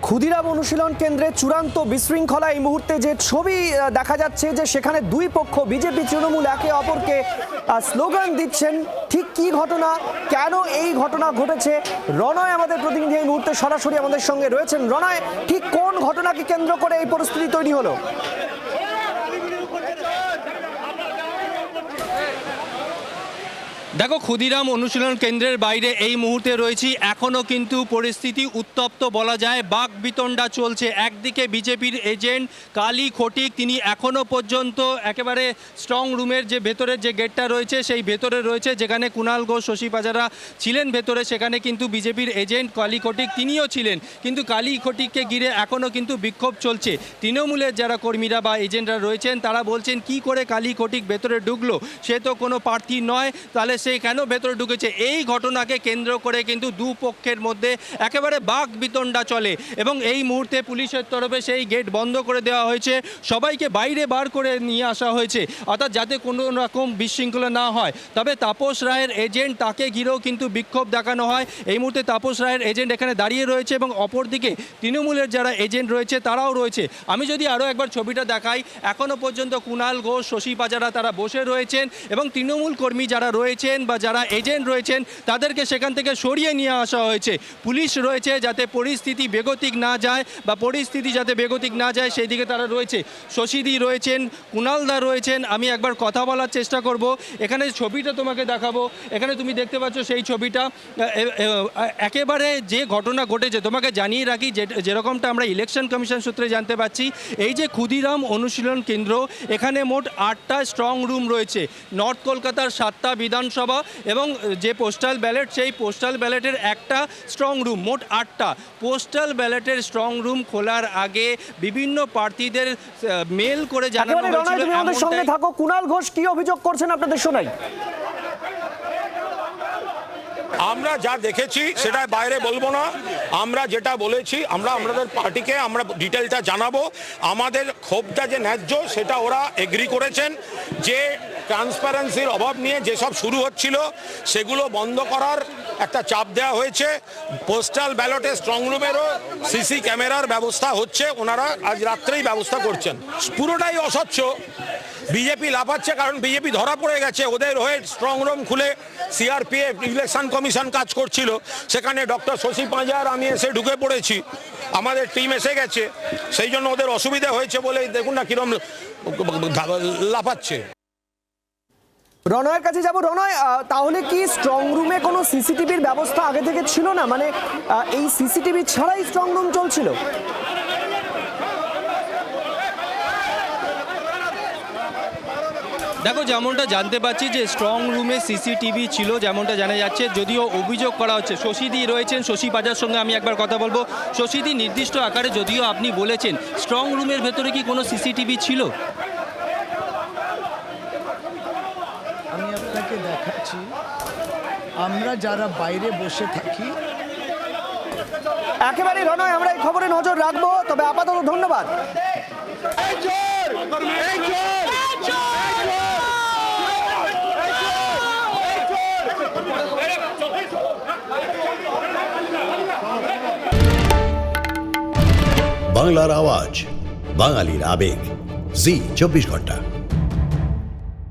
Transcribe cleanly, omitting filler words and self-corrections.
ক্ষুদিরাম অনুশীলন কেন্দ্রে চূড়ান্ত বিশৃঙ্খলা এই মুহূর্তে যে ছবি দেখা যাচ্ছে যে সেখানে দুই পক্ষ বিজেপি তৃণমূল একে অপরকে স্লোগান দিচ্ছেন। ঠিক কি ঘটনা, কেন এই ঘটনা ঘটেছে, রণয় আমাদের প্রতিনিধি এই মুহূর্তে সরাসরি আমাদের সঙ্গে রয়েছেন। রণয়, ঠিক কোন ঘটনাকে কেন্দ্র করে এই পরিস্থিতি তৈরি হলো? দেখো, ক্ষুদিরাম অনুশীলন কেন্দ্রের বাইরে এই মুহূর্তে রয়েছি। এখনও কিন্তু পরিস্থিতি উত্তপ্ত বলা যায়, বাকবিতণ্ডা চলছে। একদিকে বিজেপির এজেন্ট কালী খটিক, তিনি এখনও পর্যন্ত একেবারে স্ট্রং রুমের যে ভেতরের যে গেটটা রয়েছে সেই ভেতরে রয়েছে, যেখানে কুণাল ঘোষ, শশী পাজারা ছিলেন ভেতরে, সেখানে কিন্তু বিজেপির এজেন্ট কালী খটিক তিনিও ছিলেন। কিন্তু কালী খটিককে ঘিরে এখনও কিন্তু বিক্ষোভ চলছে। তৃণমূলের যারা কর্মীরা বা এজেন্টরা রয়েছেন তারা বলছেন, কি করে কালী খটিক ভেতরে ঢুকলো, সে তো কোনো প্রার্থী নয়, তাহলে সে কেন ভেতরে ঢুকেছে। এই ঘটনাকে কেন্দ্র করে কিন্তু দুপক্ষের মধ্যে একেবারে বাকবিতণ্ডা চলে এবং এই মুহূর্তে পুলিশের তরফে সেই গেট বন্ধ করে দেওয়া হয়েছে, সবাইকে বাইরে বার করে নিয়ে আসা হয়েছে, অর্থাৎ যাতে কোনো রকম বিশৃঙ্খলা না হয়। তবে তাপস রায়ের এজেন্ট, তাকে ঘিরেও কিন্তু বিক্ষোভ দেখানো হয়। এই মুহূর্তে তাপস রায়ের এজেন্ট এখানে দাঁড়িয়ে রয়েছে এবং অপরদিকে তৃণমূলের যারা এজেন্ট রয়েছে তারাও রয়েছে। আমি যদি আরও একবার ছবিটা দেখাই, এখনও পর্যন্ত কুণাল ঘোষ, শশী পাজারা তারা বসে রয়েছেন এবং তৃণমূল কর্মী যারা রয়েছেন বা যারা এজেন্ট রয়েছেন তাদেরকে সেখান থেকে সরিয়ে নিয়ে আসা হয়েছে। পুলিশ রয়েছে যাতে পরিস্থিতি বেগতিক না যায় বা পরিস্থিতি যাতে বেগতিক না যায় সেই দিকে তারা রয়েছে। শশীদি রয়েছেন, কুণালদা রয়েছেন। আমি একবার কথা বলার চেষ্টা করব। এখানে ছবিটা তোমাকে দেখাবো, এখানে তুমি দেখতে পাচ্ছ সেই ছবিটা। একেবারে যে ঘটনা ঘটেছে, তোমাকে জানিয়ে রাখি যেরকমটা আমরা ইলেকশন কমিশন সূত্রে জানতে পারছি, এই যে ক্ষুদিরাম অনুশীলন কেন্দ্র, এখানে মোট 8টা স্ট্রং রুম রয়েছে। নর্থ কলকাতার 7টা বিধানসভা এবং যে পোস্টাল ব্যালট, সেই পোস্টাল ব্যালটের একটা স্ট্রং রুম, মোট 8টা। পোস্টাল ব্যালটের স্ট্রং রুম খোলার আগে বিভিন্ন প্রার্থীদের মেল করে জানানো হয়েছিল। আমাদের সঙ্গে থাকো, কুণাল ঘোষ কি অভিযোগ করছেন আপনাদের শোনাই। আমরা যা দেখেছি সেটা বাইরে বলবো না। আমরা যেটা বলেছি, আমাদের পার্টিকে আমরা ডিটেলটা জানাবো। আমাদের ক্ষোভটা যে ন্যায্য সেটা ওরা এগ্রি করেছেন। যে ট্রান্সপারেন্সির অভাব নিয়ে যেসব শুরু হচ্ছিল সেগুলো বন্ধ করার একটা চাপ দেওয়া হয়েছে। পোস্টাল ব্যালটে স্ট্রং রুমেরও সিসি ক্যামেরার ব্যবস্থা হচ্ছে, ওনারা আজ রাত্রেই ব্যবস্থা করছেন। পুরোটাই অস্বচ্ছ। বিজেপি লাফাচ্ছে কারণ বিজেপি ধরা পড়ে গেছে। ওদের হয়ে স্ট্রং রুম খুলে সিআরপিএফ ইলেকশন কমিশন কাজ করছিল, সেখানে ডক্টর শশী পাজার আমি এসে ঢুকে পড়েছি, আমাদের টিম এসে গেছে, সেই জন্য ওদের অসুবিধা হয়েছে বলে দেখুন না কিরম লাফাচ্ছে। রণয়ের কাছে যাব। রণয়, তাহলে কি স্ট্রং রুমে কোনো সিসিটিভির ব্যবস্থা আগে থেকে ছিল না? মানে এই সিসিটিভি ছাড়াই স্ট্রং রুম চলছিল? দেখো, যেমনটা জানতে পারছি যে স্ট্রং রুমে সিসিটিভি ছিল, যেমনটা জানা যাচ্ছে। যদিও অভিযোগ করা হচ্ছে, শশীদি রয়েছেন, শশী পাজার সঙ্গে আমি একবার কথা বলবো। শশীদি, নির্দিষ্ট আকারে যদিও আপনি বলেছেন, স্ট্রং রুমের ভেতরে কি কোনো সিসিটিভি ছিল? আমি আপনাকে দেখাচ্ছি, আমরা যারা বাইরে বসে থাকি। একেবারে রণয়, আমরা এই খবরে নজর রাখবো। তবে আপাতত ধন্যবাদ। বাংলার আওয়াজ, বাঙালির আবেগ, জি 24 ঘন্টা।